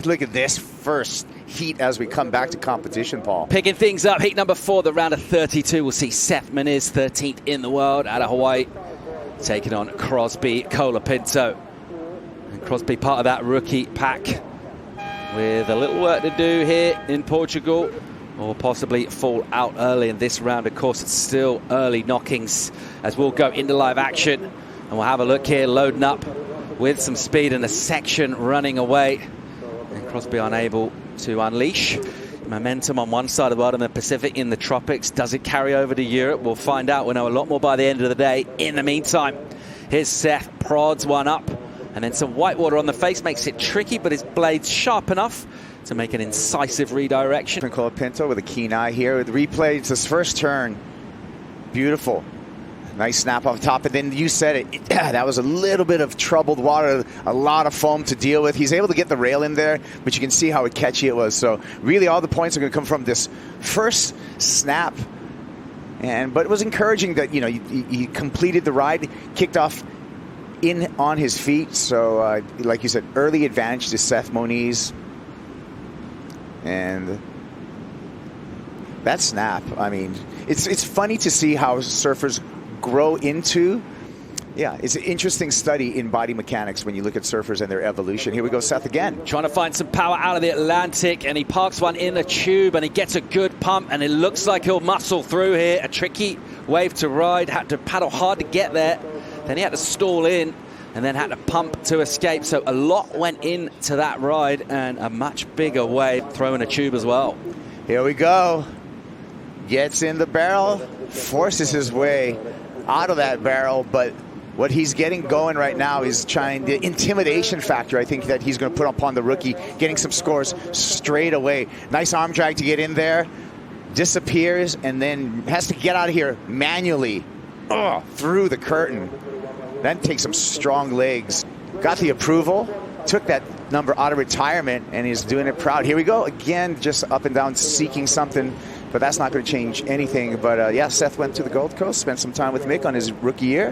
Look at this first heat as we come back to competition, Paul. Picking things up, heat number 4, the round of 32. We'll see Seth Moniz, 13th in the world, out of Hawaii, taking on Crosby Colapinto. And Crosby part of that rookie pack with a little work to do here in Portugal, or possibly fall out early in this round. Of course, it's still early knockings as we'll go into live action. And we'll have a look here, loading up with some speed and a section running away. And Crosby unable to unleash momentum on one side of the world in the Pacific, in the tropics. Does it carry over to Europe? We'll find out. We'll know a lot more by the end of the day. In the meantime, here's Seth, prods one up, and then some white water on the face. Makes it tricky, but his blade's sharp enough to make an incisive redirection. Colapinto with a keen eye here. With the replay, it's his first turn. Beautiful. Nice snap off the top, and then you said it, that was a little bit of troubled water, a lot of foam to deal with. He's able to get the rail in there, but you can see how catchy it was. So really all the points are going to come from this first snap. But it was encouraging that, you know, he completed the ride, kicked off in on his feet. So like you said, early advantage to Seth Moniz. And that snap, I mean, it's funny to see how surfers grow into. Yeah, it's an interesting study in body mechanics when you look at surfers and their evolution. Here we go, Seth again. Trying to find some power out of the Atlantic, and he parks one in the tube, and he gets a good pump, and it looks like he'll muscle through here. A tricky wave to ride, had to paddle hard to get there. Then he had to stall in, and then had to pump to escape. So a lot went into that ride, and a much bigger wave throwing a tube as well. Here we go. Gets in the barrel, forces his way out of that barrel, but what he's getting going right now is trying the intimidation factor, I think, that he's going to put upon the rookie, getting some scores straight away. Nice arm drag to get in there, disappears, and then has to get out of here manually through the curtain. Then takes some strong legs. Got the approval, took that number out of retirement, and he's doing it proud. Here we go again, just up and down, seeking something. But that's not going to change anything. But yeah, Seth went to the Gold Coast, spent some time with Mick on his rookie year,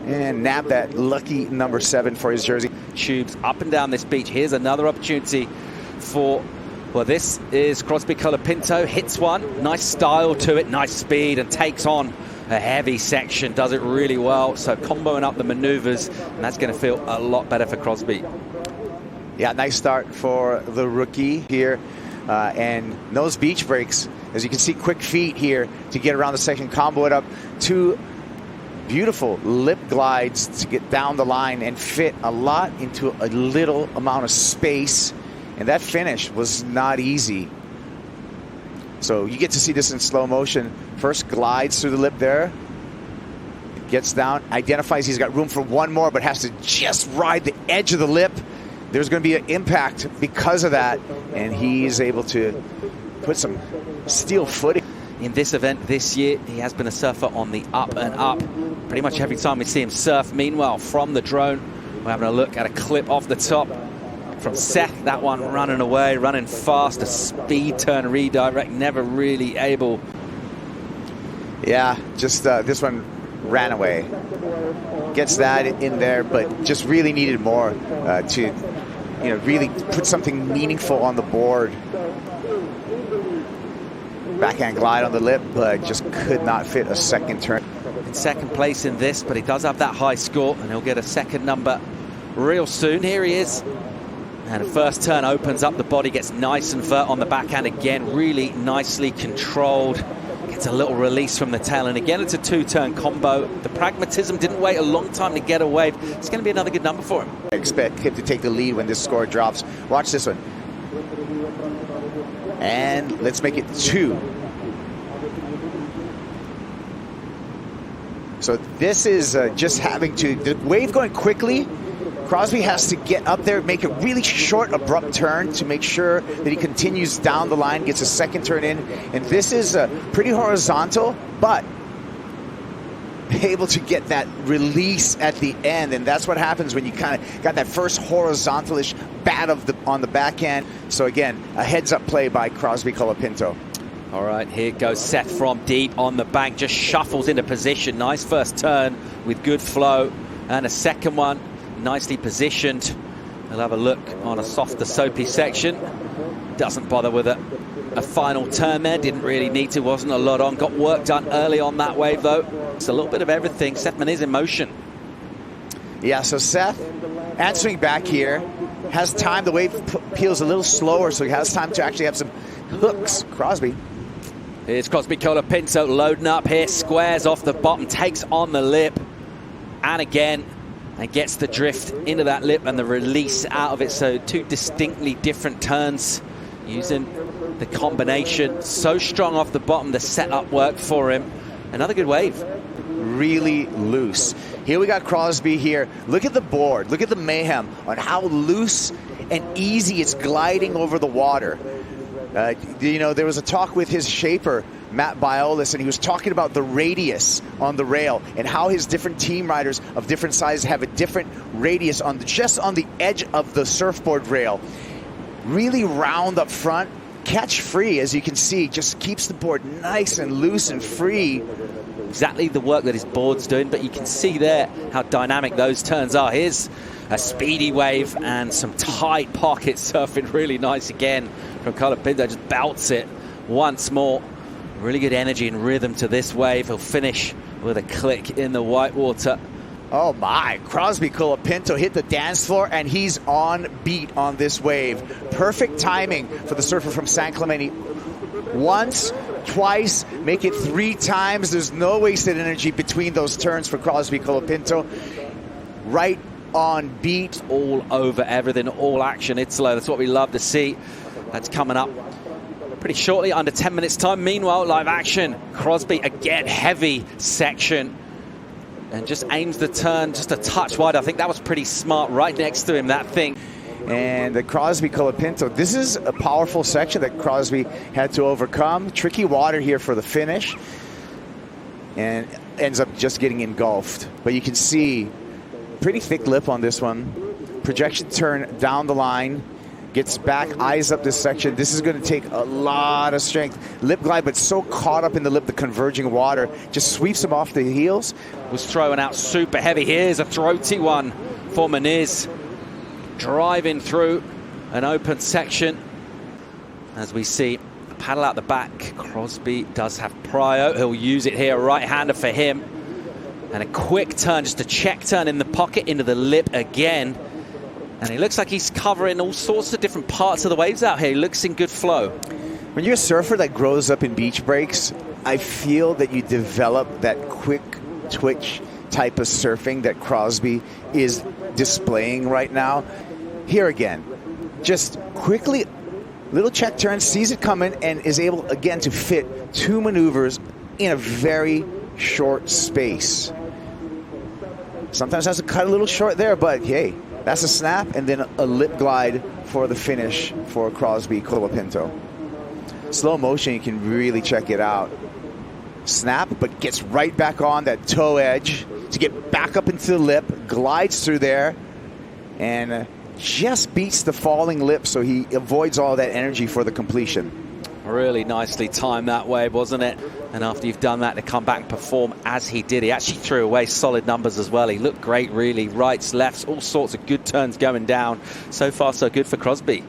and nabbed that lucky number 7 for his jersey. Tubes up and down this beach. Here's another opportunity for, well, this is Crosby Colapinto. Hits one, nice style to it, nice speed, and takes on a heavy section. Does it really well. So comboing up the maneuvers, and that's going to feel a lot better for Crosby. Yeah, nice start for the rookie here. And those beach breaks, as you can see, quick feet here to get around the section, combo it up. 2 beautiful lip glides to get down the line and fit a lot into a little amount of space. And that finish was not easy. So you get to see this in slow motion. First glides through the lip there. Gets down, identifies he's got room for one more, but has to just ride the edge of the lip. There's going to be an impact because of that, and he's able to put some steel footing. In this event this year, he has been a surfer on the up and up. Pretty much every time we see him surf. Meanwhile, from the drone, we're having a look at a clip off the top from Seth. That one running away, running fast, a speed turn redirect, never really able. Yeah, just this one ran away. Gets that in there, but just really needed more to, you know, really put something meaningful on the board. Backhand glide on the lip, but just could not fit a second turn. In second place in this, but he does have that high score, and he'll get a second number real soon. Here he is. And the first turn opens up the body, gets nice and vert on the backhand again, really nicely controlled. Gets a little release from the tail, and again it's a 2-turn combo. The pragmatism didn't wait a long time to get a wave. It's going to be another good number for him. I expect him to take the lead when this score drops. Watch this one. And let's make it 2. So this is just having to, the wave going quickly. Crosby has to get up there, make a really short, abrupt turn to make sure that he continues down the line, gets a second turn in. And this is pretty horizontal, but able to get that release at the end. And that's what happens when you kind of got that first horizontalish bat on the backhand. So again, a heads-up play by Crosby Colapinto. All right, here goes Seth from deep on the bank, just shuffles into position. Nice first turn with good flow, and a second one nicely positioned He'll have a look on a softer, soapy section. Doesn't bother with a final turn there. Didn't really need to, wasn't a lot on. Got work done early on that wave, though. It's a little bit of everything. Seth Moniz in motion. Yeah, so Seth answering back here. Has time. The wave peels a little slower, so he has time to actually have some hooks. Crosby. Here's Crosby Colapinto loading up here. Squares off the bottom. Takes on the lip. And again. And gets the drift into that lip and the release out of it. So two distinctly different turns using the combination. So strong off the bottom, the setup worked for him. Another good wave. Really loose. Here we got Crosby here. Look at the board. Look at the mayhem on how loose and easy it's gliding over the water. You know, there was a talk with his shaper, Matt Biolis, and he was talking about the radius on the rail and how his different team riders of different sizes have a different radius on just on the edge of the surfboard rail. Really round up front, catch free, as you can see, just keeps the board nice and loose and free. Exactly the work that his board's doing, but you can see there how dynamic those turns are. Here's a speedy wave and some tight pockets surfing really nice again from Colapinto. Just belts it once more. Really good energy and rhythm to this wave. He'll finish with a click in the white water. Oh my, Crosby Colapinto hit the dance floor and he's on beat on this wave. Perfect timing for the surfer from San Clemente. Once, twice, make it 3 times. There's no wasted energy between those turns for Crosby Colapinto. Right on beat. All over everything, all action. Italo, that's what we love to see. That's coming up pretty shortly, under 10 minutes time. Meanwhile, live action. Crosby again, heavy section. And just aims the turn just a touch wide. I think that was pretty smart right next to him, that thing. And the Crosby Colapinto, this is a powerful section that Crosby had to overcome. Tricky water here for the finish. And ends up just getting engulfed. But you can see, pretty thick lip on this one. Projection turn down the line. Gets back, eyes up this section. This is going to take a lot of strength. Lip glide, but so caught up in the lip, the converging water. Just sweeps him off the heels. Was throwing out super heavy. Here's a throaty one for Moniz. Driving through an open section. As we see, paddle out the back. Crosby does have prio. He'll use it here. Right-hander for him. And a quick turn, just a check turn in the pocket into the lip again. And it looks like he's covering all sorts of different parts of the waves out here. He looks in good flow. When you're a surfer that grows up in beach breaks, I feel that you develop that quick twitch type of surfing that Crosby is displaying right now. Here again, just quickly, little check turn, sees it coming, and is able again to fit 2 maneuvers in a very short space. Sometimes has to cut a little short there, but hey, that's a snap, and then a lip glide for the finish for Crosby Colapinto. Slow motion, you can really check it out. Snap, but gets right back on that toe edge to get back up into the lip, glides through there, and just beats the falling lip, so he avoids all that energy for the completion. Really nicely timed that wave, wasn't it? And after you've done that, to come back and perform as he did. He actually threw away solid numbers as well. He looked great, really. Rights, lefts, all sorts of good turns going down. So far, so good for Crosby.